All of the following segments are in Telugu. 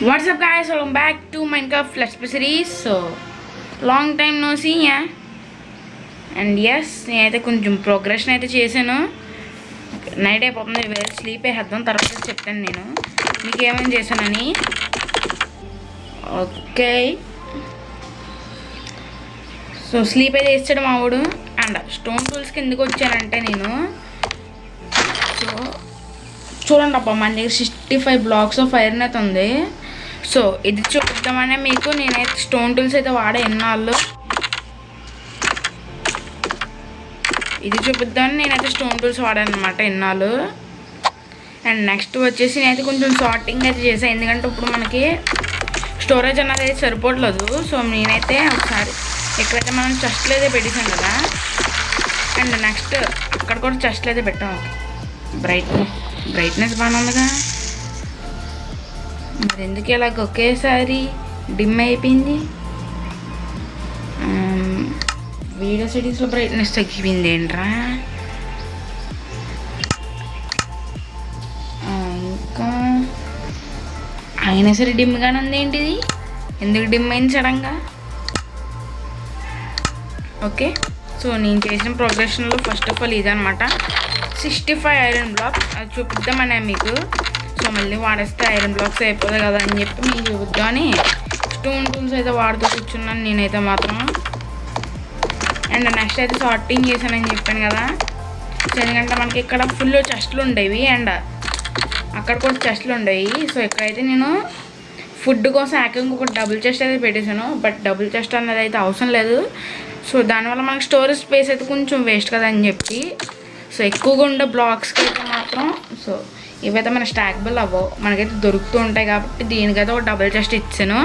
What's up guys, welcome back to Minecraft Let's Play series. So long time no see, yeah. And yes, నేనైతే కొంచెం ప్రోగ్రెషన్ అయితే చేశాను. నైట్ అయిపోతుంది, వేరే స్లీప్ వేద్దాం, తర్వాత చెప్తాను నేను మీకు ఏమేమి చేశానని. ఓకే, సో స్లీప్ అయితే వేసాడు మా వాడు. అండ్ స్టోన్ టూల్స్కి ఎందుకు వచ్చానంటే నేను, సో చూడండి అబ్బా, మన దగ్గర 65 బ్లాక్స్ ఆఫ్ ఐరన్ అయితే ఉంది. సో ఇది చూద్దామనే మీకు నేనైతే స్టోన్ టూల్స్ అయితే వాడే ఎన్నాళ్ళు, ఇది చూపిద్దామని నేనైతే స్టోన్ టూల్స్ వాడాను అనమాట ఎన్నాళ్ళు. అండ్ నెక్స్ట్ వచ్చేసి నేనైతే కొంచెం సార్టింగ్ అయితే చేశాను, ఎందుకంటే ఇప్పుడు మనకి స్టోరేజ్ అన్నది అయితే సరిపోవట్లేదు. సో నేనైతే ఒకసారి ఎక్కడైతే మనం చెస్ట్లు అయితే పెట్టేసాం కదా, అండ్ నెక్స్ట్ అక్కడ కూడా చెస్ట్లు అయితే పెట్టాం. బ్రైట్నెస్ బాగానే ఉందిగా, మరి ఎందుకు ఇలాగ ఒకేసారి డిమ్ అయిపోయింది? వీడియో సెట్టింగ్స్లో బ్రైట్నెస్ తగ్గిపోయింది ఏంట్రా? ఇంకా అయినా సరే డిమ్గానే ఉంది ఏంటిది, ఎందుకు డిమ్ అయింది సడన్గా? ఓకే, సో నేను చేసిన ప్రోగ్రెషన్లో ఫస్ట్ ఆఫ్ ఆల్ ఇదనమాట 65 ఐరన్ బ్లాక్స్, అది చూపిద్దామనే మీకు. సో మళ్ళీ వాడేస్తే ఐరన్ బ్లాక్స్ అయిపోతుంది కదా అని చెప్పి మీకు చూపిద్దామని స్టోన్ టూల్స్ అయితే వాడుతూ కూర్చున్నాను నేనైతే మాత్రం. అండ్ నెక్స్ట్ అయితే సార్టింగ్ చేశానని చెప్పాను కదా, సో ఎందుకంటే మనకి ఇక్కడ ఫుల్ చెస్ట్లు ఉండేవి అండ్ అక్కడ కూడా చెస్ట్లు ఉండేవి. సో ఇక్కడైతే నేను ఫుడ్ కోసం ఏకంగా ఒక డబుల్ చెస్ట్ అయితే పెట్టేశాను, బట్ డబుల్ చెస్ట్ అన్నది అయితే అవసరం లేదు. సో దానివల్ల మనకి స్టోరేజ్ స్పేస్ అయితే కొంచెం వేస్ట్ కదా అని చెప్పి, సో ఎక్కువగా ఉండే బ్లాక్స్కి అయితే మాత్రం సో ఇవైతే మన స్టాక్బుల్ అవ్వవు, మనకైతే దొరుకుతూ ఉంటాయి కాబట్టి దీనికైతే ఒక డబుల్ చెస్ట్ ఇచ్చాను.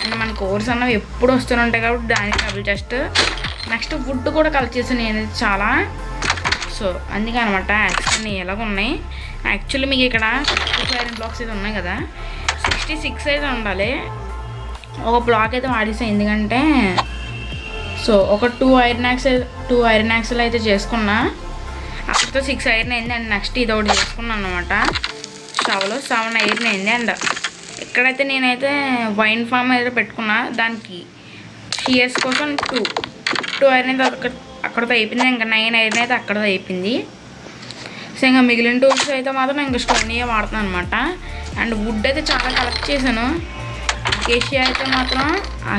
అండ్ మన కోర్స్ అన్నవి ఎప్పుడు వస్తూనే ఉంటాయి కాబట్టి దానికి డబుల్ చెస్ట్. నెక్స్ట్ వుడ్ కూడా కలెక్ట్ చేశాను నేనైతే చాలా. సో అందుకే అనమాట యాక్చువల్లీ ఎలాగ ఉన్నాయి. యాక్చువల్లీ మీకు ఇక్కడ 65 ఐరన్ బ్లాక్స్ అయితే ఉన్నాయి కదా, 66 అయితే ఉండాలి. ఒక బ్లాక్ అయితే వాడేసాను ఎందుకంటే, సో ఒక 2 ఐరన్ యాక్స్లు అయితే చేసుకున్నా, అక్కడితో 6 ఐరన్ అయింది. అండ్ నెక్స్ట్ ఇది ఒకటి చేసుకున్నాను అనమాట, షవలో 7 ఐరన్ అయింది. అండ్ ఇక్కడైతే నేనైతే వైన్ ఫామ్ అయితే పెట్టుకున్నా, దానికి షియర్స్ కోసం 2 ఐరన్ అయితే అక్కడితో అయిపోయింది. ఇంకా 9 ఐరన్ అయితే అక్కడితో అయిపోయింది. సో ఇంకా మిగిలిన టూల్స్ అయితే మాత్రం ఇంకా స్టోన్యే వాడుతున్నాను అనమాట. అండ్ వుడ్ అయితే చాలా కలెక్ట్ చేశాను. అకేషియా అయితే మాత్రం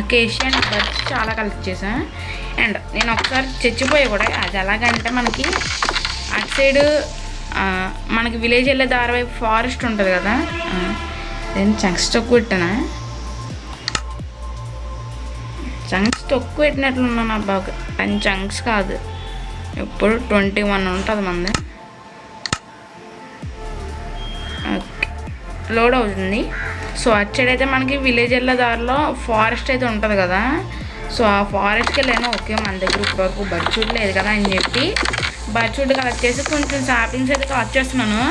అకేషియా అండ్ బర్డ్స్ చాలా కలెక్ట్ చేశాను. అండ్ నేను ఒకసారి చచ్చిపోయా కూడా, అది ఎలాగంటే మనకి అటు సైడ్ మనకి విలేజ్ వెళ్ళే దారి వైపు ఫారెస్ట్ ఉంటుంది కదా, నేను చంక్స్ తొక్కు పెట్టానా, చంక్స్ తొక్కు పెట్టినట్లున్నాను అబ్బా. 10 చంక్స్ కాదు, ఇప్పుడు 21 ఉంటుంది మంది. ఓకే, లోడ్ అవుతుంది. సో అటు సైడ్ అయితే మనకి విలేజ్ వెళ్ళే దారిలో ఫారెస్ట్ అయితే ఉంటుంది కదా, సో ఆ ఫారెస్ట్కి వెళ్ళాను. ఓకే, మన దగ్గర ఇప్పటివరకు బర్డ్వుడ్ లేదు కదా అని చెప్పి బర్డ్వుడ్ కలెక్ట్ చేసి కొంచెం సాప్లింగ్స్ అయితే కలెక్ట్ చేస్తున్నాను.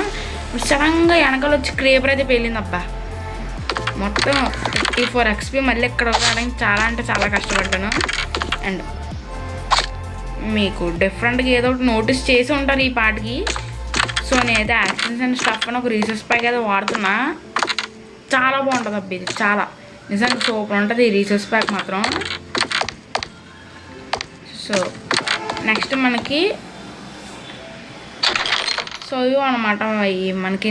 సడన్గా వెనకాల వచ్చి క్రేపర్ అయితే పేలింది అబ్బా. మొత్తం 34 XP మళ్ళీ ఇక్కడ రావడానికి చాలా అంటే చాలా కష్టపడ్డాను. అండ్ మీకు డిఫరెంట్గా ఏదో ఒకటి నోటీస్ చేసి ఉంటారు ఈ పాటికి. సో నేనైతే యాక్షన్స్ అండ్ స్టఫ్ అని ఒక రీసెర్చ్ ప్యాక్ అయితే వాడుతున్నా, చాలా బాగుంటుంది అబ్బా ఇది, చాలా నిజంగా సూపర్ ఉంటుంది ఈ రీసెర్చ్ ప్యాక్ మాత్రం. సో నెక్స్ట్ మనకి సో ఇవి అనమాట మనకి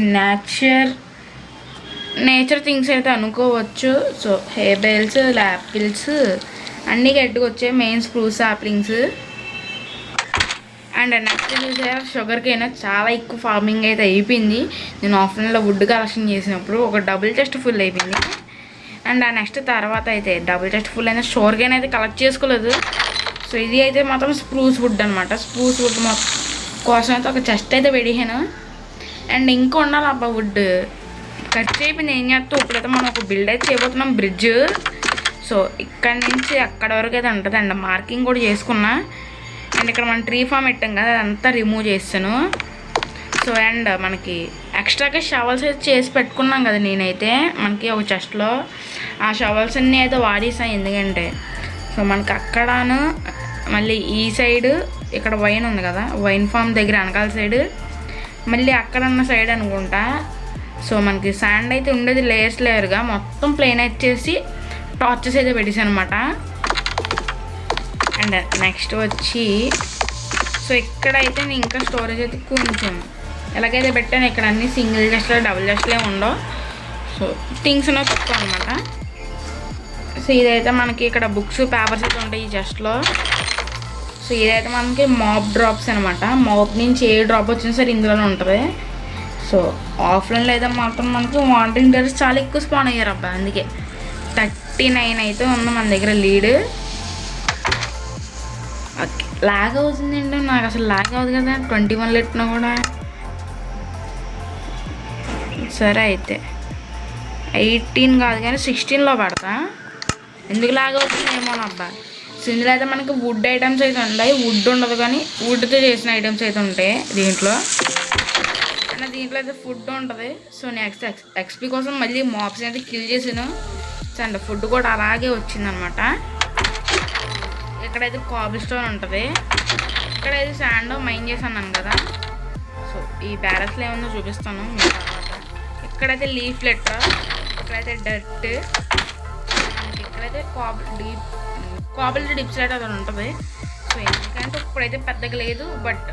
నేచర్ థింగ్స్ అయితే అనుకోవచ్చు. సో హెయిర్ బెల్స్, యాపిల్స్ అన్నీ గట్టిగా వచ్చాయి, main spruce saplings. And next చూసారా షుగర్ కేన్ చాలా ఎక్కువ ఫార్మింగ్ అయితే అయిపోయింది. నేను ఆఫ్లైన్లో వుడ్ కలెక్షన్ చేసినప్పుడు ఒక డబుల్ చెస్ట్ ఫుల్ అయిపోయింది. అండ్ ఆ నెక్స్ట్ తర్వాత అయితే డబుల్ చెస్ట్ ఫుల్ అయినా షుగర్ కేన్ అయితే కలెక్ట్ చేసుకోలేదు. సో ఇది అయితే మాత్రం స్ప్రూస్ వుడ్ అనమాట. స్ప్రూస్ వుడ్ కోసం అయితే ఒక చెస్ట్ అయితే పెట్టాను. అండ్ ఇంకా ఉండాలి అబ్బా వుడ్, ఖర్చు అయిపోయింది. ఏం చేస్తాం, ఇప్పుడైతే మనం ఒక బిల్డ్ అయితే చేయబోతున్నాం, బ్రిడ్జ్. సో ఇక్కడ నుంచి అక్కడ వరకు అయితే ఉంటుంది. అండ్ మార్కింగ్ కూడా చేసుకున్నా. అండ్ ఇక్కడ మనం ట్రీ ఫామ్ పెట్టాం కదా, అదంతా రిమూవ్ చేస్తాను. సో అండ్ మనకి ఎక్స్ట్రాగా షవల్స్ అయితే చేసి పెట్టుకున్నాం కదా నేనైతే మనకి ఒక చెస్ట్లో, ఆ షవల్స్ అన్నీ అయితే వాడేసాను. ఎందుకంటే సో మనకి అక్కడను మళ్ళీ ఈ సైడ్ ఇక్కడ వైన్ ఉంది కదా, వైన్ ఫామ్ దగ్గర వెనకాల సైడ్, మళ్ళీ అక్కడ ఉన్న సైడ్ అనుకుంటా. సో మనకి శాండ్ అయితే ఉండేది లేయర్గా మొత్తం ప్లేన్ వచ్చేసి టార్చెస్ అయితే పెట్టేసాను అనమాట. అండ్ నెక్స్ట్ వచ్చి సో ఇక్కడైతే నేను ఇంకా స్టోరేజ్ అయితే కొంచెం ఎలాగైతే పెట్టాను. ఇక్కడ అన్ని సింగిల్ చెస్ట్లో డబుల్ చెస్ట్లే ఉండవు. సో థింగ్స్ తక్కువ అనమాట. సో ఇదైతే మనకి ఇక్కడ బుక్స్ పేపర్స్ అయితే ఉంటాయి ఈ చెస్ట్లో. సో ఇదైతే మనకి మాప్ డ్రాప్స్ అనమాట. మాప్ నుంచి ఏ డ్రాప్ వచ్చినా సరే ఇందులోనే ఉంటుంది. సో ఆఫ్లైన్లో అయితే మాత్రం మనకి వాంటరింగ్ టెర్రర్స్ చాలా ఎక్కువ స్పాన్ అయ్యారు అబ్బా. అందుకే 39 అయితే ఉంది మన దగ్గర లీడ్. ఓకే లాగ్ అవుతుందండి. నాకు అసలు లాగ్ అవుతుంది కదా 21 పెట్టినా కూడా. సరే అయితే 18 కాదు కానీ 16లో పెడతా. ఎందుకు లాగ్ అవుతుంది ఏమో అబ్బా. సో ఇందులో అయితే మనకి వుడ్ ఐటమ్స్ అయితే ఉంటాయి. వుడ్ ఉండదు కానీ వుడ్తో చేసిన ఐటమ్స్ అయితే ఉంటాయి దీంట్లో. అండ్ దీంట్లో అయితే ఫుడ్ ఉంటుంది. సో నెక్స్ట్ ఎక్స్పీ కోసం మళ్ళీ మాప్స్ అయితే కిల్ చేసాను. అండ్ ఫుడ్ కూడా అలాగే వచ్చిందనమాట. ఇక్కడైతే కాబుల్ స్టోన్ ఉంటుంది. ఇక్కడైతే శాండ్ మైన్ చేశాను కదా. సో ఈ బ్యారస్లో ఏముందో చూపిస్తాను మీకు తర్వాత. ఇక్కడైతే లీఫ్ లెటర్, ఇక్కడైతే డర్ట్, ఇక్కడైతే కాబుల్ డిప్స్ అయితే అది ఉంటుంది. సో ఎందుకంటే ఇప్పుడైతే పెద్దగా లేదు, బట్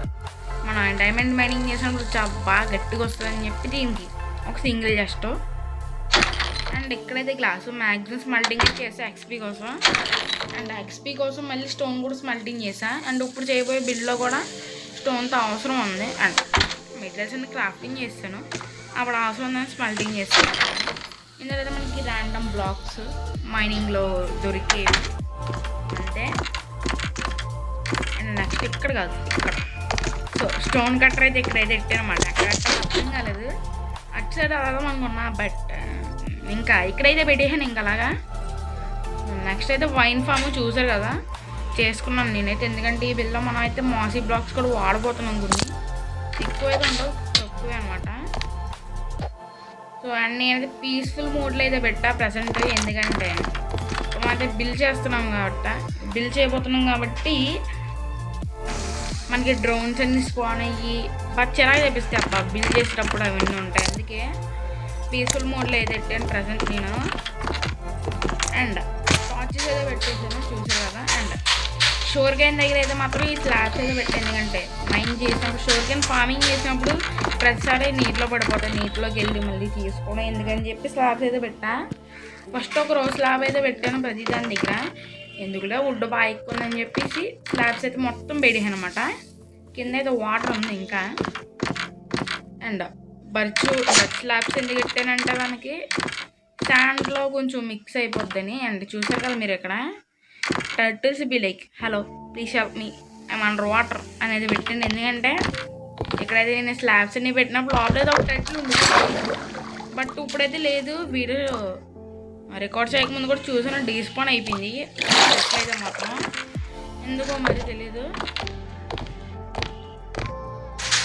మనం డైమండ్ మైనింగ్ చేసినప్పుడు చాలా బాగా గట్టిగా వస్తుందని చెప్పి దీనికి ఒక సింగిల్ జస్ట్. అండ్ ఇక్కడైతే గ్లాసు మ్యాగ్జిన్ స్మల్టింగ్ చేసా ఎక్స్పీ కోసం. అండ్ ఎక్స్పీ కోసం మళ్ళీ స్టోన్ కూడా స్మల్టింగ్ చేసా. అండ్ ఇప్పుడు చేయబోయే బిల్డ్లో కూడా స్టోన్తో అవసరం ఉంది. అండ్ మెటీరియల్స్ అన్ని క్రాఫ్టింగ్ చేస్తాను, అప్పుడు అవసరం ఉందని స్మల్టింగ్ చేస్తాను. ఇందులో అయితే మనకి ర్యాండమ్ బ్లాక్స్ మైనింగ్లో దొరికేవి అంతే. అండ్ నెక్స్ట్ ఇక్కడ కాదు ఇక్కడ. సో స్టోన్ కట్టర్ అయితే ఇక్కడైతే పెట్టానమాట. అక్కడ అర్థం కాలేదు, అటు సైడ్ అలా అనుకున్నా, బట్ ఇంకా ఇక్కడైతే పెట్టేసాను ఇంకా అలాగా. నెక్స్ట్ అయితే వైన్ ఫామ్ చూసారు కదా, చేసుకున్నాను నేనైతే. ఎందుకంటే ఈ బిల్లో మనం అయితే మాసీ బ్లాక్స్ కూడా వాడబోతున్నాం. కొన్ని ఎక్కువైతే ఉండవు, తక్కువే అనమాట. సో అండ్ నేనైతే పీస్ఫుల్ మోడ్లో అయితే పెట్టా ప్రజెంట్. ఎందుకంటే మనం అయితే బిల్ చేయబోతున్నాం కాబట్టి మనకి డ్రోన్స్ అన్ని స్పాన్ అయ్యి బట్ చిరాకు తెప్పిస్తాయి అబ్బా బిల్ చేసేటప్పుడు అవన్నీ ఉంటాయి. అందుకే పీస్ఫుల్ మోడ్లో అయితే పెట్టాను ప్రజెంట్ నేను. అండ్ టార్చెస్ అయితే పెట్టేసాను చూసారు కదా. అండ్ షోర్ క్యాన్ దగ్గర అయితే మాత్రం ఈ స్లాబ్స్ అయితే పెట్టాను. ఎందుకంటే మైన్ చేసినప్పుడు షోర్ క్యాన్ ఫార్మింగ్ చేసినప్పుడు ప్రతిసారి నీటిలో పడిపోతాయి, నీటిలోకి వెళ్ళి మళ్ళీ తీసుకోవడం ఎందుకని చెప్పి స్లాబ్స్ అయితే పెట్టా. ఫస్ట్ ఒక రోజు స్లాబ్ అయితే పెట్టాను ప్రతి దాని దగ్గర. ఎందుకులే వుడ్ బాగా ఎక్కువ ఉందని చెప్పేసి స్లాబ్స్ అయితే మొత్తం పెట్టాను అనమాట. కింద అయితే వాటర్ ఉంది ఇంకా. అండ్ బర్చ్ స్లాబ్స్ ఎందుకు పెట్టానంటే మనకి శాండ్లో కొంచెం మిక్స్ అయిపోద్దని. అండ్ చూసారు కదా మీరు ఇక్కడ turtles be like hello please help me I'm under water అనేది పెట్టండి. ఎందుకంటే ఇక్కడైతే నేను స్లాబ్స్ అన్ని పెట్టినప్పుడు లోపలైతే ఒక టర్టిల్ ఉంటుంది, బట్ ఇప్పుడైతే లేదు. వీడియో రికార్డ్ చేయకముందు కూడా చూసాను, డీస్పాన్ అయిపోయింది ఎట్లయితే మాత్రం ఎందుకో మరి తెలీదు.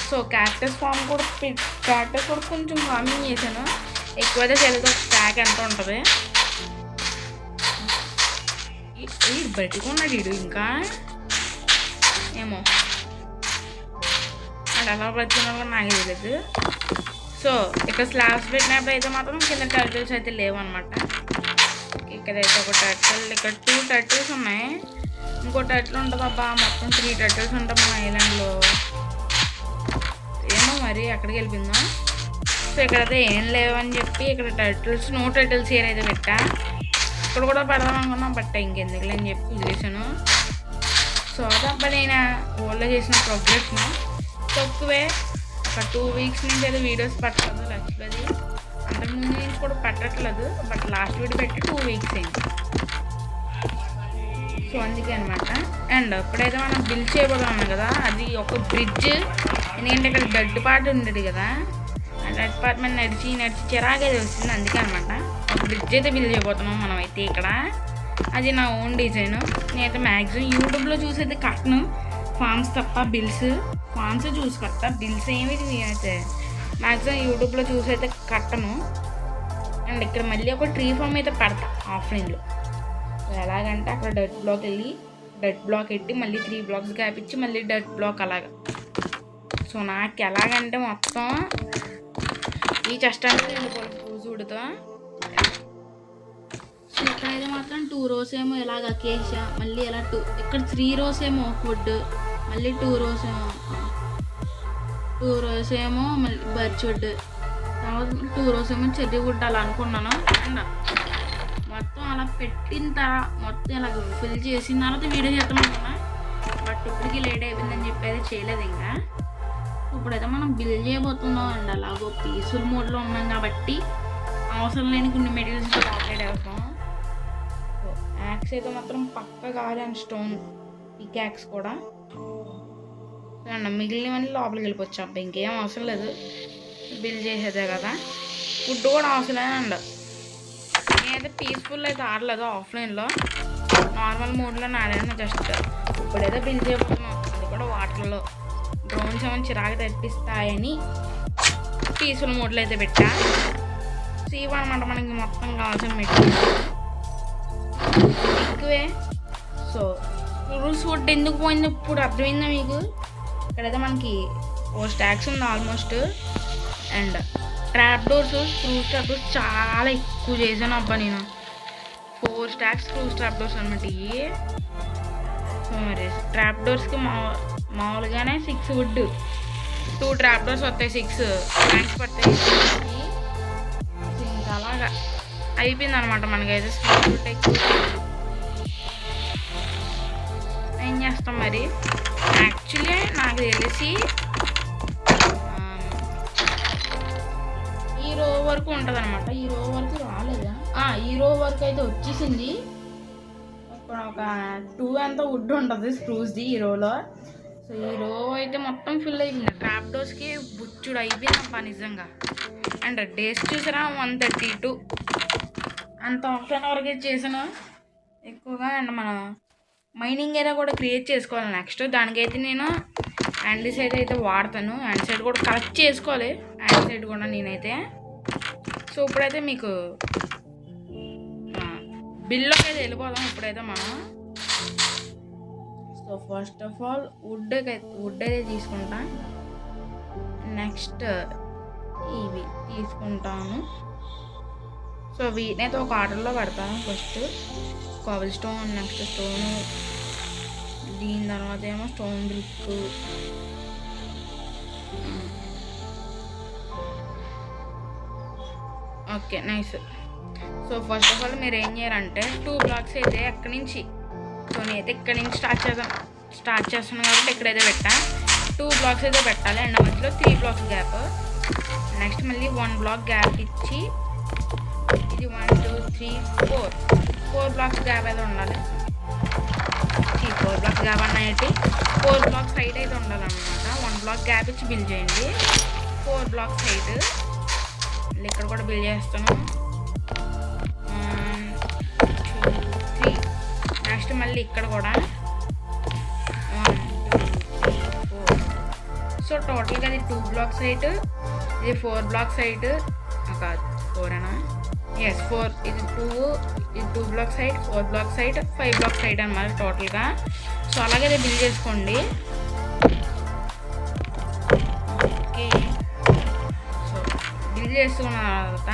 సో క్యాక్టస్ ఫామ్ కూడా కొంచెం ఫార్మింగ్ చేశాను. ఎక్కువైతే చేయలేదు. ఒక స్టాక్ ఎంత ఉంటుంది బయటకున్నాడు వీడు ఇంకా ఏమో అది ఎలా బతికినా కూడా నాకు తెలియదు. సో ఇక్కడ స్లాబ్స్ పెట్టినప్పుడు అయితే మాత్రం కింద టర్టిల్స్ అయితే లేవు అనమాట. ఇక్కడైతే ఒక టర్టిల్, ఇక్కడ 2 టర్టిల్స్ ఉన్నాయి. ఇంకో టర్టిల్ ఉంటుంది అబ్బా, మొత్తం 3 టర్టిల్స్ ఉంటాయి మన ఐలాండ్లో. ఏమో మరి ఎక్కడికి వెళ్ళిపోయిందో. సో ఇక్కడైతే ఏం లేవని చెప్పి ఇక్కడ టర్టిల్స్ నో టర్టిల్స్ ఇయర్ అయితే పెట్టా. ఇక్కడ కూడా పెడదాం అనుకున్నాం, బట్ ఇంకెందుకులే అని చెప్పి వదిలేసాను. సో అదబ్బా నేను ఓల్డ్లో చేసిన ప్రోగ్రెస్ తక్కువే. ఒక 2 వీక్స్ నుంచి అయితే వీడియోస్ పెట్టలేదు లక్ష్మది. అంతకుముందు నుంచి కూడా పెట్టట్లేదు, బట్ లాస్ట్ వీడియో పెట్టి 2 వీక్స్ అయింది. సో అందుకే అనమాట. అండ్ ఇప్పుడైతే మనం బిల్డ్ చేయబోతున్నాం కదా, అది ఒక బ్రిడ్జ్. ఎందుకంటే ఇక్కడ డెడ్ పార్ట్ ఉండేది కదా, ఆ డెడ్ పార్ట్ మీద నడిచి చిరాకైతే వస్తుంది. అందుకే అనమాట ఒక బ్రిడ్జ్ అయితే బిల్డ్ చేయబోతున్నాం మనం అయితే ఇక్కడ. అది నా ఓన్ డిజైన్. నేనైతే మ్యాక్సిమం యూట్యూబ్లో చూసేది కట్టను, ఫామ్స్ తప్ప. ఫామ్స్ చూసి కట్టా, బిల్స్ ఏమి నేనైతే మ్యాక్సిమం యూట్యూబ్లో చూసి అయితే కట్టను. అండ్ ఇక్కడ మళ్ళీ ఒక ట్రీ ఫామ్ అయితే పెడతా ఆఫ్లైన్లో. ఎలాగంటే అక్కడ డట్ బ్లాక్ వెళ్ళి డట్ బ్లాక్ పెట్టి మళ్ళీ 3 బ్లాక్స్ గ్యాప్ ఇచ్చి మళ్ళీ డట్ బ్లాక్ అలాగా. సో నాకు ఎలాగంటే మొత్తం ఈ చెస్ట్ అంటే వెళ్ళిపోవాలి చూడుతో. సో ఇక్కడైతే మాత్రం 2 rows ఏమో ఇలాగ అకేషియా, మళ్ళీ ఇలా ఇక్కడ 3 rows ఏమో వుడ్, మళ్ళీ 2 rows ఏమో మళ్ళీ బర్చ్ వుడ్, తర్వాత 2 rows ఏమో చెర్రీ వుడ్ అలా అనుకున్నాను. అండ్ మొత్తం అలా పెట్టిన తర్వాత మొత్తం ఇలా ఫిల్ చేసిన తర్వాత వీడియో చేస్తామనుకున్నా, బట్ ఇప్పటికీ లేట్ అయిపోయిందని చెప్పేది చేయలేదు. ఇంకా ఇప్పుడైతే మనం బిల్డ్ చేయబోతున్నాం అండి. అలాగో పీస్ఫుల్ మోడ్లో ఉన్నాం కాబట్టి అవసరం లేని కొన్ని మెటీరియల్స్తో ఆపరేట్ అవుతాం. సో యాక్స్ అయితే మాత్రం పక్క కాదు, అండ్ స్టోన్ పికాక్స్ కూడా అండ్ మిగిలినవన్నీ లోపలికి వెళ్ళిపోవచ్చు. అబ్బా ఇంకేం అవసరం లేదు, బిల్డ్ చేసేదే కదా. ఫుడ్ కూడా అవసరం లేదండి. నేనైతే పీస్ఫుల్ అయితే ఆడలేదు, ఆఫ్లైన్లో నార్మల్ మోడ్లో ఆడాను. జస్ట్ ఇప్పుడైతే బిల్డ్ చేయబోతున్నాం, అది కూడా వాటర్లో. డ్రోన్స్ ఏమైనా చిరాకు తెప్పిస్తాయని పీస్ఫుల్ మోడ్లో అయితే పెట్టా. సీవ్ అనమాట మనకి మొత్తం కావాల్సిన మెటీరియల్ ఎక్కువే. సో రూల్స్ ఫుడ్ ఎందుకు పోయింది ఇప్పుడు అర్థమైందా మీకు? ఇక్కడైతే మనకి 4 stacks ఉంది almost. And trap doors, screw trap doors చాలా ఎక్కువ చేశాను అబ్బా నేను. 4 stacks స్క్రూ ట్రాప్ డోర్స్ అనమాట ఇవి. సో మరి ట్రాప్ డోర్స్కి మామూలుగానే 6 వుడ్, 2 ట్రాప్ డోర్స్ వస్తాయి, 6 ప్లాంక్స్ పడతాయి. ఇంకా అలాగా అయిపోయింది అనమాట మనకైతే. స్పీడ్ ఎక్కువ ఏం చేస్తాం మరి. యాక్చువల్లీ నాకు తెలిసి ఈ రో వరకు ఉంటుంది అనమాట. ఈ రో వరకు రాలేదా? ఈ రో వరకు అయితే వచ్చేసింది. ఇక్కడ ఒక 2 అంతా వుడ్ ఉంటుంది స్క్రూస్ది ఈ రోలో. సో ఈ రో అయితే మొత్తం ఫిల్ అయిపోయింది. ట్రాప్ డోర్స్కి బుచ్చుడు అయిపోయిందప్ప నిజంగా. అండ్ డేస్ చూసారా 132 అంత ఆఫ్లైన్ వరకే చేసాను ఎక్కువగా. అండ్ మన మైనింగ్ ఏరియా కూడా క్రియేట్ చేసుకోవాలి నెక్స్ట్. దానికైతే నేను యాండిసైడ్ అయితే వాడతాను. యాండిసైడ్ కూడా కలెక్ట్ చేసుకోవాలి, యాండిసైడ్ కూడా నేనైతే. సో ఇప్పుడైతే మీకు బిల్లోకి అయితే వెళ్ళిపోదాం ఇప్పుడైతే మనం. So first of all wood అయితే తీసుకుంటా. నెక్స్ట్ ఇవి తీసుకుంటాను. సో వీటినైతే ఒక ఆర్డర్లో పెడతాను. First Kabul stone, next stone, దీని తర్వాత ఏమో stone brick. Okay nice. So first of all మీరు ఏం చేయాలంటే 2 blocks అయితే ఎక్కడి నుంచి, సో నేనైతే ఇక్కడి నుంచి స్టార్ట్ చేస్తాను కాబట్టి ఇక్కడైతే పెట్టా. 2 blocks అయితే పెట్టాలి. అండ్ మధ్యలో 3 blocks గ్యాప్. నెక్స్ట్ మళ్ళీ 1 block గ్యాప్ ఇచ్చి ఇది 1 2 3 4 blocks గ్యాప్ అయితే ఉండాలి. 4 blocks గ్యాప్ అన్నట్టు 4 blocks హైట్ అయితే ఉండాలన్నమాట. 1 block గ్యాప్ ఇచ్చి బిల్డ్ చేయండి. 4 blocks హైట్. మళ్ళీ ఇక్కడ కూడా బిల్డ్ చేస్తాను. 1 2 3. నెక్స్ట్ మళ్ళీ ఇక్కడ కూడా 1 2 3 4. సో టోటల్గా అది 2 blocks హైట్, ఇది 4 blocks హైట్. కాదు 4 ఎస్ 4. ఇది 2 blocks height, 4 blocks height, 5 blocks height అన్నమాట టోటల్గా. సో అలాగే బిల్డ్ చేసుకోండి. ఓకే సో బిల్డ్ చేసుకున్న తర్వాత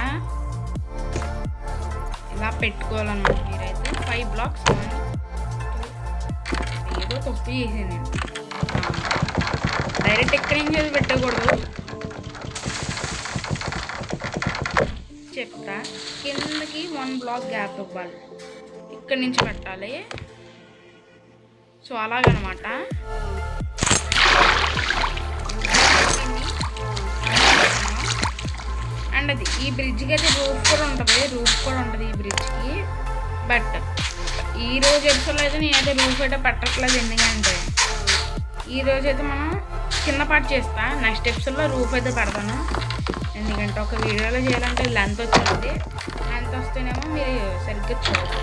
ఇలా పెట్టుకోవాలన్నమాట మీరైతే. 5 blocks. ఏదో తప్పు చేసాను నేను. డైరెక్ట్ ఎక్కడి నుంచి అది పెట్టకూడదు, చెప్తా. కిందకి 1 block గ్యాప్ ఇవ్వాలి, ఇక్కడి నుంచి పెట్టాలి. సో అలాగనమాట. అండ్ అది ఈ బ్రిడ్జ్కి అయితే రూఫ్ కూడా ఉంటుంది ఈ బ్రిడ్జ్కి. బట్ ఈరోజు ఎపిసోడ్లో అయితే నేనైతే రూఫ్ అయితే పెట్టట్లేదు, ఎందుకంటే ఈరోజు అయితే మనం చిన్న పార్ట్ చేస్తా. నెక్స్ట్ ఎపిసోడ్లో రూఫ్ అయితే పెడతాను, ఎందుకంటే ఒక వీడియోలో చేయాలంటే లెంత్ వచ్చింది. లెంత్ వస్తేనేమో మీరు సరిగ్గా చూడాలి,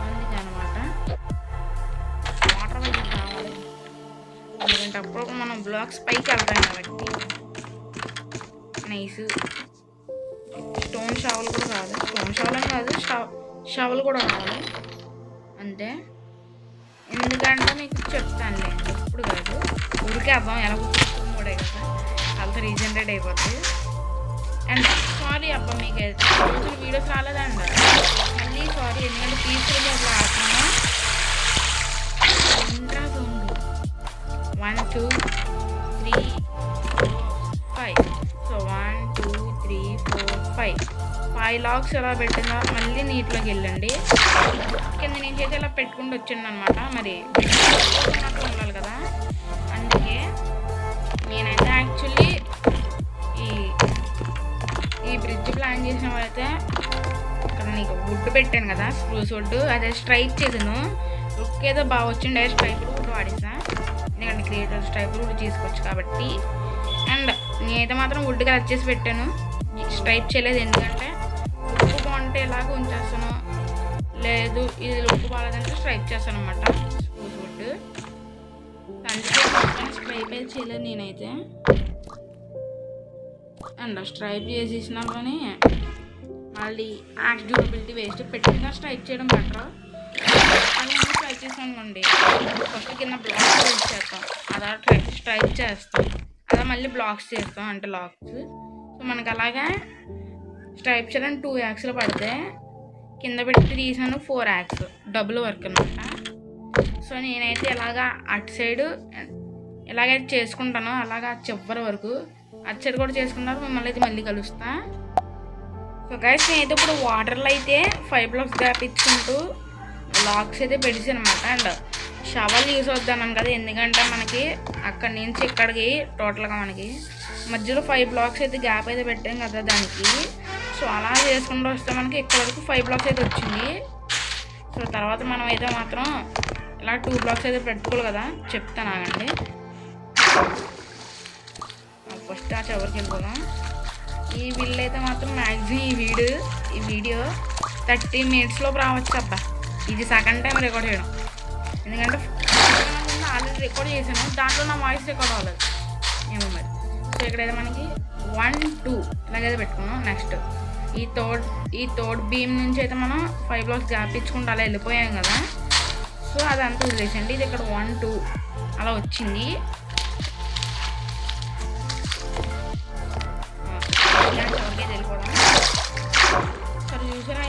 అందుకే అనమాట. వాటర్ వైపు కావాలి, ఎందుకంటే అప్పుడు మనం బ్లాక్స్ పైకి వెళ్తాం కాబట్టి. నైస్. స్టోన్ షవల్ కూడా కాదు, స్టోన్ షవల్ అని కాదు, షవల్ కూడా కావాలి అంతే. ఎందుకంటే మీకు చెప్తానులే, ఎప్పుడు కాదు ఊరికే అర్థం ఎలా కూర్చొని కూడా కదా, అంత రీజనరేట్ అయిపోతుంది. అండ్ సారీ అబ్బా మీకు రోజులు వీడియోస్ రాలేదండి, మళ్ళీ సారీ. ఎందుకంటే పీస్ఫుల్ మోడ్లో ఆడుతున్నాను. Intra sound 1 2 3 4 5. సో 1 2 3 4 5 లాక్స్ ఎలా పెట్టిందో మళ్ళీ నీటిలోకి వెళ్ళండి. కింద నుంచి అయితే ఇలా పెట్టుకుంటూ వచ్చింది అనమాట. మరి మాత్రం ఉండాలి కదా, అందుకే నేనైతే యాక్చువల్లీ ఈ బ్రిడ్జ్ ప్లాన్ చేసిన వాళ్ళైతే ఇక్కడ నీకు వుడ్ పెట్టాను కదా, స్ప్రూస్ వుడ్, అదే స్ట్రైక్ చేసాను. లుక్ ఏదో బాగా వచ్చింది. డైరెక్ట్ స్ట్రైప్ వుడ్ వాడేసా, ఎందుకంటే క్రియేటర్ స్ట్రైప్ వుడ్ తీసుకోవచ్చు కాబట్టి. అండ్ నేనైతే మాత్రం వుడ్ కలర్ చేసి పెట్టాను, స్ట్రైప్ చేయలేదు. ఎందుకంటే లుక్ బాగుంటే ఇలాగ ఉంచేస్తాను, లేదు ఇది లుక్ బాగాలేదంటే స్ట్రైప్ చేస్తాను అనమాట స్ప్రూస్ వుడ్. అందుకే స్ట్రైప్ అయితే చేయలేదు నేనైతే. అండ్ స్ట్రైప్ చేసేసినా కానీ మళ్ళీ యాక్స్ డ్యూరబిలిటీ వేస్ట్ పెట్టినా స్ట్రైప్ చేయడం బెటర్. అది స్ట్రైప్ చేసాం అనుకోండి, ఫస్ట్ కింద బ్లాక్స్ వేస్ట్ చేస్తాం, అలా స్ట్రైప్ చేస్తాం, అలా మళ్ళీ బ్లాక్స్ చేస్తాం అంటే లాక్స్. సో మనకు అలాగా స్ట్రైప్ చేయడం 2 యాక్స్లో పడితే కింద పెట్టి తీసాను 4 యాక్స్, డబుల్ వర్క్ అనమాట. సో నేనైతే ఇలాగా అటు సైడు ఎలాగైతే చేసుకుంటానో అలాగా చివరి వరకు అటు సైడ్ కూడా చేసుకున్నారు. మిమ్మల్ని అయితే మళ్ళీ కలుస్తా. సో గైస్ నేనైతే ఇప్పుడు వాటర్లో అయితే 5 బ్లాక్స్ గ్యాప్ ఇచ్చుకుంటూ లాక్స్ అయితే పెట్టేసాను అనమాట. అండ్ షవల్ యూస్ అవుతాను కదా, ఎందుకంటే మనకి అక్కడి నుంచి ఇక్కడికి టోటల్గా మనకి మధ్యలో 5 బ్లాక్స్ అయితే గ్యాప్ అయితే పెట్టాం కదా దానికి. సో అలా చేసుకుంటూ వస్తే మనకి ఇక్కడ వరకు 5 బ్లాక్స్ అయితే వచ్చింది. సో తర్వాత మనం అయితే మాత్రం ఇలా 2 బ్లాక్స్ అయితే పెట్టుకోవాలి కదా, చెప్తాను ఆగండి. ఫస్ట్ ఆ చివరికి వెళ్ళిపోదాం. ఈ బిల్ అయితే మాత్రం మ్యాక్సిమం ఈ వీడియో 30 మినిట్స్లో రావచ్చు అబ్బా. ఇది సెకండ్ టైం రికార్డ్ చేయడం, ఎందుకంటే ఆల్రెడీ రికార్డ్ చేశాను, దాంట్లో నా వాయిస్ రికార్డ్ అవ్వలేదు ఏమో మరి. సో ఇక్కడైతే మనకి 1 2 ఇలాగైతే పెట్టుకున్నాం. నెక్స్ట్ ఈ థర్డ్ బీమ్ నుంచి అయితే మనం 5 బ్లాక్స్ గ్యాప్ ఇచ్చుకుంటూ అలా వెళ్ళిపోయాం కదా. సో అదంతా వదిలేసండి. ఇది ఇక్కడ 1 2 అలా వచ్చింది. ఎవరికైతే వెళ్ళిపోదాం. సరే చూసారా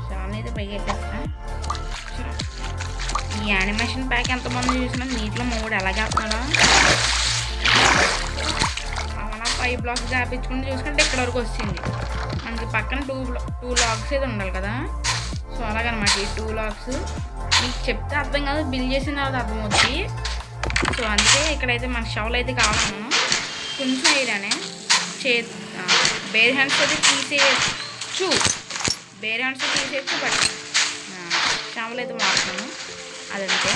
చాలా అయితే పైకి వెళ్ళేస్తా. ఈ యానిమేషన్ ప్యాక్ ఎంతమంది చూసినా నీటిలో మూడు ఎలాగే వస్తున్నాడో అలా 5 బ్లాక్స్ గ్యాప్ ఇచ్చుకుంటే చూసుకుంటే ఇక్కడ వరకు వచ్చింది. మనకి పక్కన 2 లాక్స్ అయితే ఉండాలి కదా. సో అలాగనమాట ఈ 2 లాక్స్ మీకు చెప్తే అర్థం కాదు, బిల్ చేసిన తర్వాత అర్థమవుతుంది. సో అందుకే ఇక్కడైతే మన షవల్ అయితే కావాలన్నాను. కొంచెం ఏదనే బేర్ హ్యాండ్స్ అయితే తీసేయచ్చు, బట్ షవల్ అయితే వాడుతున్నాను అదంతే.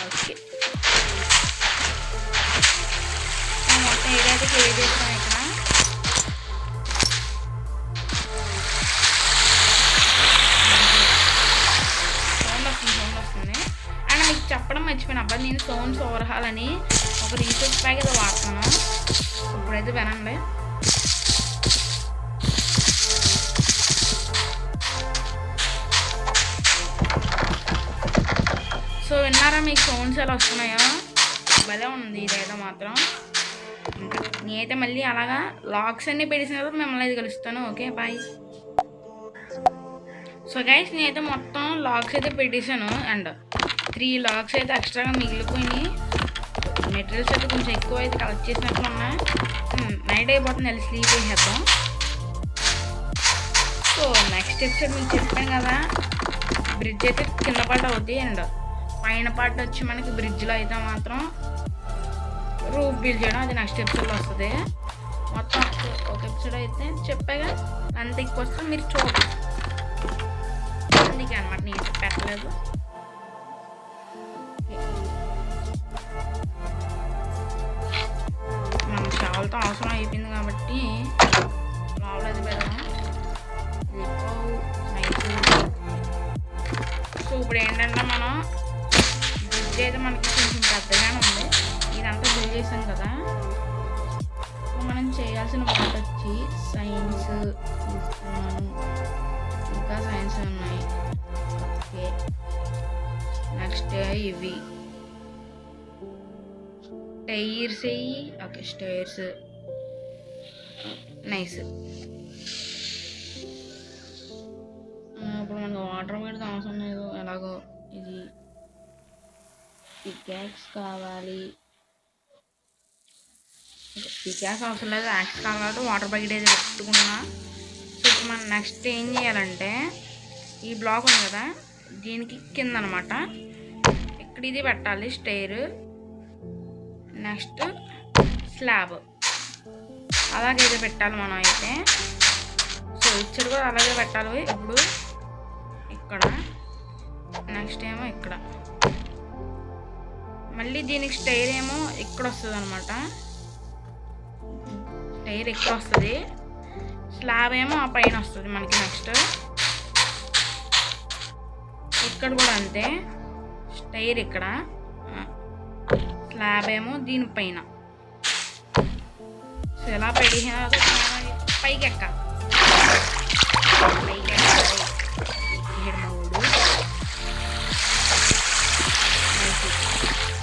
ఓకే మొత్తం ఏదైతే క్లియర్ చేస్తాను ఇక్కడ. సౌండ్ వస్తుంది. అండ్ మీకు చెప్పడం మర్చిపోయిన అబ్బా, నేను సౌండ్స్ ఓవర్హాల్ అని ఒక రీసెర్చ్ ప్యాక్ ఏదో వాడుతున్నాను. ఇప్పుడైతే వినండి. సో విన్నారా మీకు సౌండ్స్ ఎలా వస్తున్నాయో? భలే ఉంది ఇదైతే మాత్రం. ఇంకా నేనైతే మళ్ళీ అలాగా లాక్స్ అన్నీ పెట్టేసిన తర్వాత మిమ్మల్ని అయితే కలుస్తాను. Okay bye. సో గైస్ నేనైతే మొత్తం లాక్స్ అయితే పెట్టేశాను. అండ్ 3 లాక్స్ అయితే ఎక్స్ట్రాగా మిగిలిపోయినాయి. మెటీరియల్స్ అయితే కొంచెం ఎక్కువ అయితే కలెక్ట్ చేసినట్లు ఉన్నాయి. నైట్ అయిపోతుంది, వెళ్ళి స్లీప్ చేసేద్దాం. సో నెక్స్ట్ ఎపిసోడ్ మీకు చెప్పాను కదా, బ్రిడ్జ్ అయితే కింద పార్ట్ అవుతుంది అండ్ పైన పార్ట్ వచ్చి మనకి బ్రిడ్జ్లో అయితే మాత్రం రూఫ్ బిల్డ్ చేయడం, అది నెక్స్ట్ ఎపిసోడ్లో వస్తుంది. మొత్తం ఒక ఎపిసోడ్ అయితే చెప్పాగా అంత ఎక్కువ వస్తే మీరు చూడండి. అందుకే అనమాట నేను పెట్టలేదు. మనం షావులతో అవసరం అయిపోయింది కాబట్టి షావులు అది పెడదాం. సో ఇప్పుడు ఏంటంటే మనం బ్రిడ్జ్ అయితే మనకి కొంచెం పెద్దగానే ఉంది. ఇదంతా బిల్డ్ చేసాం కదా. సో మనం చేయాల్సిన పార్ట్ వచ్చి సైన్స్ తీసుకున్నాను, ఇంకా సైన్స్ ఉన్నాయి. నెక్స్ట్ ఇవి స్టైర్స్ ఓకే స్టైర్స్ నైస్. ఇప్పుడు మనకు వాటర్ పెడితే అవసరం లేదు. ఎలాగో ఇది పికాక్స్ కావాలి. పికాక్స్ అవసరం లేదు, యాక్స్ కావాలి. వాటర్ బకెట్ అయితే పెట్టుకున్నా. సో ఇప్పుడు మనం నెక్స్ట్ ఏం చేయాలంటే ఈ బ్లాక్ ఉంది కదా దీనికి కింద అనమాట ఇక్కడ ఇది పెట్టాలి స్టైర్. నెక్స్ట్ స్లాబ్ అలాగైతే పెట్టాలి మనం అయితే. సో ఇచ్చడు కూడా అలాగే పెట్టాలి. ఇప్పుడు ఇక్కడ నెక్స్ట్ ఏమో ఇక్కడ మళ్ళీ దీనికి స్టైర్ ఏమో ఇక్కడ వస్తుంది అనమాట. స్టైర్ ఇక్కడ వస్తుంది, స్లాబ్ ఏమో ఆ పైన వస్తుంది మనకి. నెక్స్ట్ ఇక్కడ కూడా అంతే, స్టైర్ ఇక్కడ, స్లాబ్ ఏమో దీనిపైన. సో ఎలా పెట్టిన పైకి ఎక్కాలి. పైకి ఎక్కాలి 3.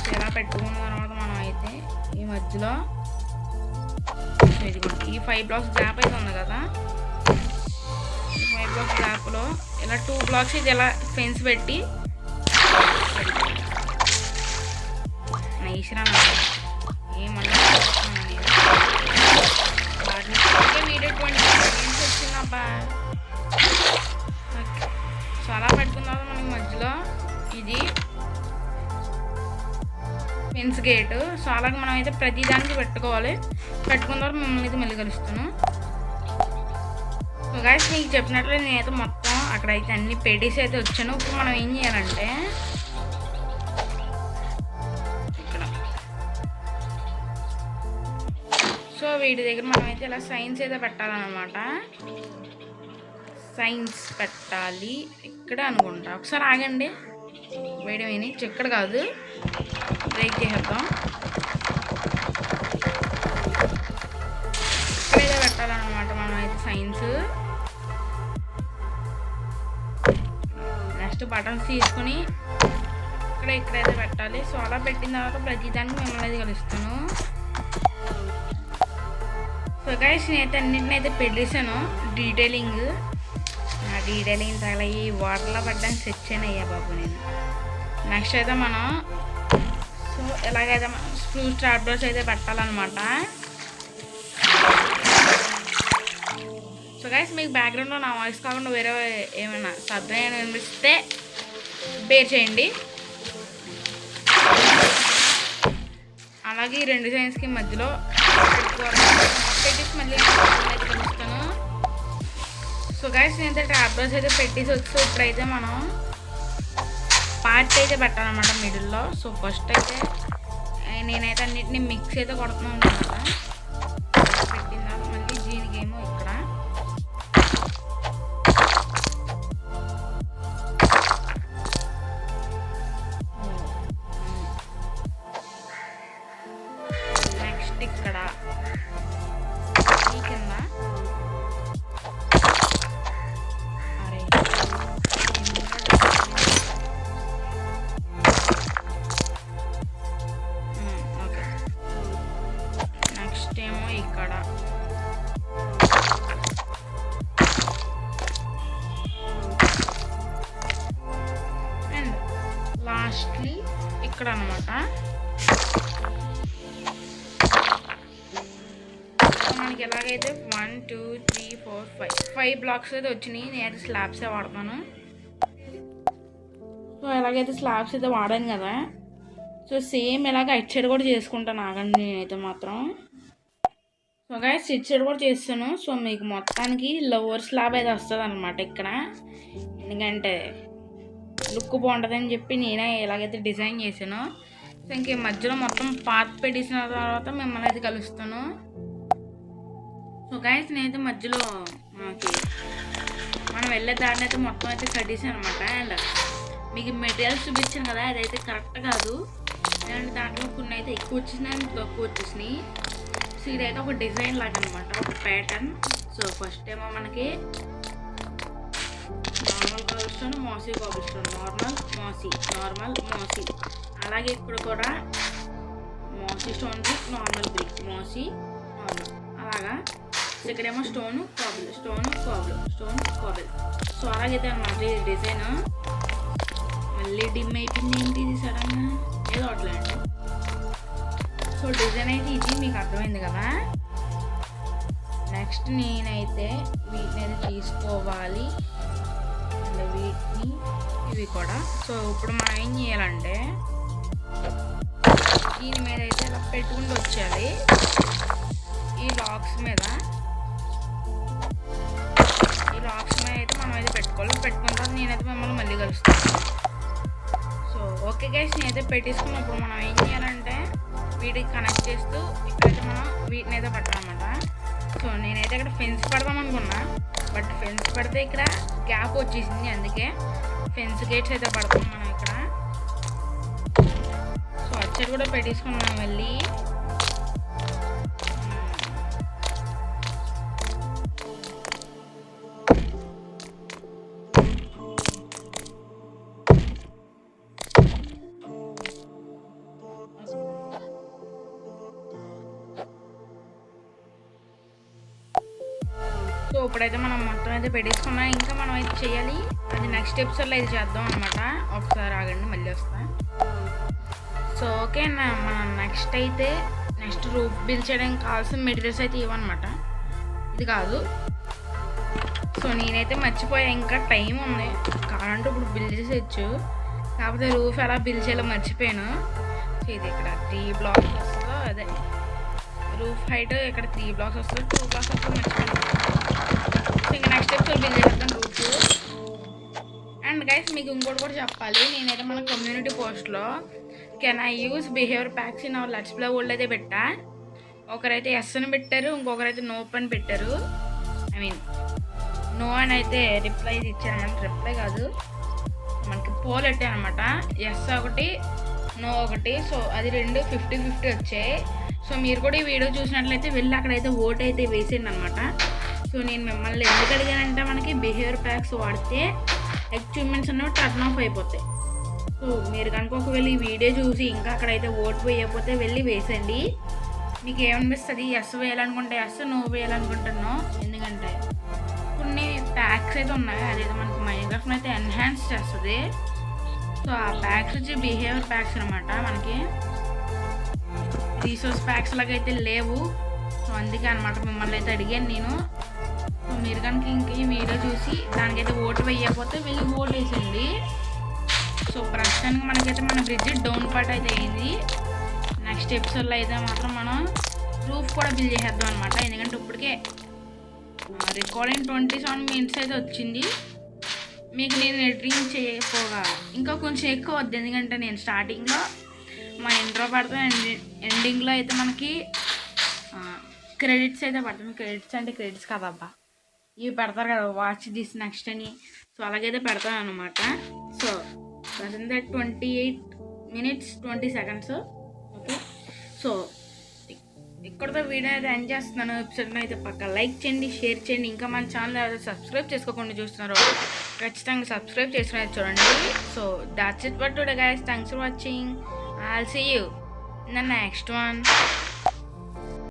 సో ఎలా పెట్టుకున్న తర్వాత మనం అయితే ఈ మధ్యలో ఈ 5 బ్లాక్స్ గ్యాప్ అయితే ఉంది కదా, ఈ 5 బ్లాక్స్ గ్యాప్లో ఇలా 2 బ్లాక్స్ ఇది ఇలా ఫెన్స్ పెట్టి నైస్రా ఏమన్నా వీడియో 20 గేమ్స్ వచ్చిందబ్బా. ఓకే సో అలా పెట్టుకున్నాక మనకి మధ్యలో ఇది ఫెన్స్ గేట్. సో అలాగే మనం అయితే ప్రతిదానికి పెట్టుకోవాలి. పెట్టుకున్న తర్వాత మిమ్మల్ని అయితే మళ్ళీ కలుస్తాను. సో గైస్ మీకు చెప్పినట్లు నేనైతే మొత్తం అక్కడైతే అన్ని పెట్టేసి అయితే వచ్చాను. ఇప్పుడు మనం ఏం చేయాలంటే ఇక్కడ సో వీటి దగ్గర మనం అయితే ఇలా సైన్స్ అయితే పెట్టాలన్నమాట. సైన్స్ పెట్టాలి ఇక్కడ అనుకుంటా. ఒకసారి ఆగండి, వేయడమేని ఇక్కడ కాదు, బ్రేక్ చేసేద్దాం. ఇక్కడైతే పెట్టాలన్నమాట మనం అయితే సైన్స్. నెక్స్ట్ బటన్స్ తీసుకుని ఇక్కడైతే పెట్టాలి. సో అలా పెట్టిన తర్వాత ప్రతిదానికి మిమ్మల్ని అయితే కలుస్తాను. సో గైస్ నేనైతే అన్నింటిని అయితే పెట్టేసాను. డీటెయిలింగ్ తగల ఈ వాటర్లో పడ్డానికి సెట్ అయ్యా బాబు నేను. నెక్స్ట్ అయితే మనం సో ఎలాగైతే మనం స్క్రూ స్టార్టర్స్ అయితే పెట్టాలన్నమాట. సో గైస్ మీకు బ్యాక్గ్రౌండ్లో నా వాయిస్ కాకుండా వేరే ఏమైనా శబ్దం ఏమైనా వినిపిస్తే బేర్ చేయండి. అలాగే ఈ 2 సైన్స్కి మధ్యలో పెట్టేసి మళ్ళీ అయితే కలుస్తాను. సో గైస్ నేనైతే ట్రాప్డోర్స్ అయితే పెట్టేసి వచ్చి ఇప్పుడైతే మనం పార్ట్ అయితే పెట్టాలన్నమాట మిడిల్లో. సో ఫస్ట్ అయితే నేనైతే అన్నిటిని మిక్స్ అయితే కొడుతున్నాను అనమాట. పెట్టిన తర్వాత మళ్ళీ దీనికేమో ఇక్కడ నెక్స్ట్ ఇక్కడ ఈ కింద ఓకే. నెక్స్ట్ ఏమో ఇక్కడ అండ్ లాస్ట్లీ ఇక్కడ అనమాట. మనకి ఎలాగైతే 1 2 3 4 5 బ్లాక్స్ అయితే వచ్చినాయి. నేనైతే స్లాబ్సే వాడతాను. సో ఎలాగైతే స్లాబ్స్ అయితే వాడాను కదా, సో సేమ్ ఇలాగ ఇటు సైడ్ కూడా చేసుకుంటాను. ఆగండి నేనైతే మాత్రం. సో గైస్ ఇటు సైడ్ కూడా చేస్తాను. సో మీకు మొత్తానికి లోవర్ స్లాబ్ అయితే వస్తుంది అనమాట ఇక్కడ. ఎందుకంటే లుక్ బాగుంటుందని చెప్పి నేనే ఎలాగైతే డిజైన్ చేశాను. సో ఇంక మధ్యలో మొత్తం పాత్ పెట్టేసిన తర్వాత మిమ్మల్ని అయితే కలుస్తాను. సో గైస్ నేనైతే మధ్యలో మనకి మనం వెళ్ళే దారిని అయితే మొత్తం అయితే కట్టేసాను అనమాట. అండ్ మీకు మెటీరియల్స్ చూపించాను కదా, అదైతే కరెక్ట్ కాదు. అండ్ దాంట్లో కొన్ని అయితే ఎక్కువ వచ్చేసినాయి, తక్కువ వచ్చేసినాయి. సో ఇదైతే ఒక డిజైన్ లాగా అనమాట, ఒక ప్యాటర్న్. సో ఫస్ట్ ఏమో మనకి normal colour stone, Masih copper stone, normal Masih. అలాగే ఇక్కడ కూడా మోసీ stone brick, normal brick, మోసీ normal అలాగా. సో ఇక్కడేమో stone Kabul, stone Kabul, stone Kabul. So అలాగైతే అనమాట ఇది డిజైన్. మళ్ళీ డిమ్ అయిపోయింది ఏంటి ఇది సడన్గా, ఏదో అట్లా. సో డిజైన్ అయితే ఇది మీకు అర్థమైంది కదా. నెక్స్ట్ నేనైతే వీటిని అయితే తీసుకోవాలి అండ్ వీటిని ఇవి కూడా. సో ఇప్పుడు మనం ఏం చేయాలంటే దీని మీద అయితే ఇలా పెట్టుకుంటూ వచ్చేయాలి ఈ లాక్స్ మీద. ఈ లాక్స్ మీద అయితే మనం అయితే పెట్టుకోవాలి. పెట్టుకున్న తర్వాత నేనైతే మిమ్మల్ని మళ్ళీ కలుస్తాను. సో ఓకే గైస్, నేనైతే పెట్టేసుకున్నప్పుడు మనం ఏం చేయాలంటే వీటికి కనెక్ట్ చేస్తూ ఇక్కడైతే మనం వీటిని అయితే పెట్టాలన్నమాట. సో నేనైతే ఇక్కడ ఫెన్స్ పెడదాం అనుకున్నా, బట్ ఫెన్స్ పెడితే ఇక్కడ గ్యాప్ వచ్చేసింది, అందుకే ఫెన్స్ గేట్స్ అయితే పడతాం మనం ఇక్కడ. సో అచ్చడి కూడా పెట్టేసుకున్నాం వెళ్ళి. సో ఇప్పుడైతే మనం మొత్తం అయితే పెట్టేసుకున్నాం. ఇంకా మనం అయితే చేయాలి, అది నెక్స్ట్ ఎపిసోడ్లో అయితే చేద్దాం అనమాట. ఒకసారి ఆగండి, మళ్ళీ వస్తా. సో ఓకే అన్న, మనం నెక్స్ట్ రూఫ్ బిల్డ్ చేయడానికి కావాల్సిన మెటీరియల్స్ అయితే ఇవన్నమాట. ఇది కాదు, సో నేనైతే మర్చిపోయా, ఇంకా టైం ఉంది కావాలంటే ఇప్పుడు బిల్డ్ చేసేయచ్చు. కాకపోతే రూఫ్ ఎలా బిల్డ్ చేయాలో మర్చిపోయాను. సో ఇది ఇక్కడ 3 బ్లాక్స్ వస్తుందో, అదే రూఫ్ హైట్ ఇక్కడ 3 బ్లాక్స్ వస్తుంది, 2 బ్లాక్స్ వస్తుంది మర్చిపోయాను. సో ఇంకా నెక్స్ట్ ఎపిసోడ్ బిల్డ్ చేస్తాను రూఫ్. అండ్ గైస్ మీకు ఇంకోటి కూడా చెప్పాలి, నేనైతే మన కమ్యూనిటీ పోస్ట్లో can I use behaviour packs in our let's play world అయితే పెట్టా. ఒకరైతే ఎస్ అని పెట్టారు, ఇంకొకరైతే నోప్ అని పెట్టారు. ఐ మీన్ నో అని అయితే రిప్లై ఇచ్చారనమాట. రిప్లై కాదు, మనకి పోల్ పెట్టాను అనమాట. ఎస్ ఒకటి, నో ఒకటి. సో అది 2 50-50 వచ్చాయి. సో మీరు కూడా ఈ వీడియో చూసినట్లయితే వెళ్ళి అక్కడైతే ఓట్ అయితే వేసేయండి అనమాట. సో నేను మిమ్మల్ని ఎందుకు అడిగానంటే మనకి బిహేవియర్ ప్యాక్స్ వాడితే అచీవ్మెంట్స్ అనేవి టర్న్ ఆఫ్ అయిపోతాయి. సో మీరు కనుక ఒకవేళ ఈ వీడియో చూసి ఇంకా అక్కడైతే ఓట్ వేయకపోతే వెళ్ళి వేసేయండి. మీకు ఏమనిపిస్తుంది, ఎస్ వేయాలనుకుంటే ఎస్, నో వేయాలనుకుంటే నో. ఎందుకంటే కొన్ని ప్యాక్స్ అయితే ఉన్నాయి, అదైతే మనకి మైన్క్రాఫ్ట్ని అయితే ఎన్హాన్స్ చేస్తుంది. సో ఆ ప్యాక్స్ వచ్చి బిహేవియర్ ప్యాక్స్ అనమాట, మనకి రీసోర్స్ ప్యాక్స్ లాగా అయితే లేవు. సో అందుకే అనమాట మిమ్మల్ని అయితే అడిగాను నేను. సో మీరు కనుక ఇంక ఈ వీడియో చూసి దానికైతే ఓటు వేయకపోతే వెళ్ళి ఓటు వేసేయండి. సో ప్రస్తుతానికి మనకైతే మన బ్రిడ్జ్ డౌన్ పార్ట్ అయితే అయింది. నెక్స్ట్ ఎపిసోడ్లో అయితే మాత్రం మనం రూఫ్ కూడా బిల్డ్ చేసేద్దాం అనమాట. ఎందుకంటే ఇప్పటికే రికార్డింగ్ 27 మినిట్స్ అయితే వచ్చింది. మీకు నేను ఎడిటింగ్ చేయకపోగా ఇంకా కొంచెం ఎక్కువ వద్దు, ఎందుకంటే నేను స్టార్టింగ్లో మా ఇంట్రో పడతాను, ఎండింగ్లో అయితే మనకి క్రెడిట్స్ అయితే పడతాను. క్రెడిట్స్ అంటే క్రెడిట్స్ కదబ్బా, ఇవి పెడతారు కదా, వాచ్ దిస్ నెక్స్ట్ అని. సో అలాగైతే పెడతాను అనమాట. So present 28 minutes 20 seconds. Okay, so ఇక్కడతో వీడియో అయితే ఎండ్ చేస్తున్నాను. ఎపిసోడ్ని అయితే పక్క లైక్ చేయండి, షేర్ చేయండి. ఇంకా మన ఛానల్ అయితే సబ్స్క్రైబ్ చేసుకోకుండా చూస్తున్నారు, ఖచ్చితంగా సబ్స్క్రైబ్ చేసుకునేది చూడండి. So that's it for today guys, thanks for watching. I'll see you in the next one.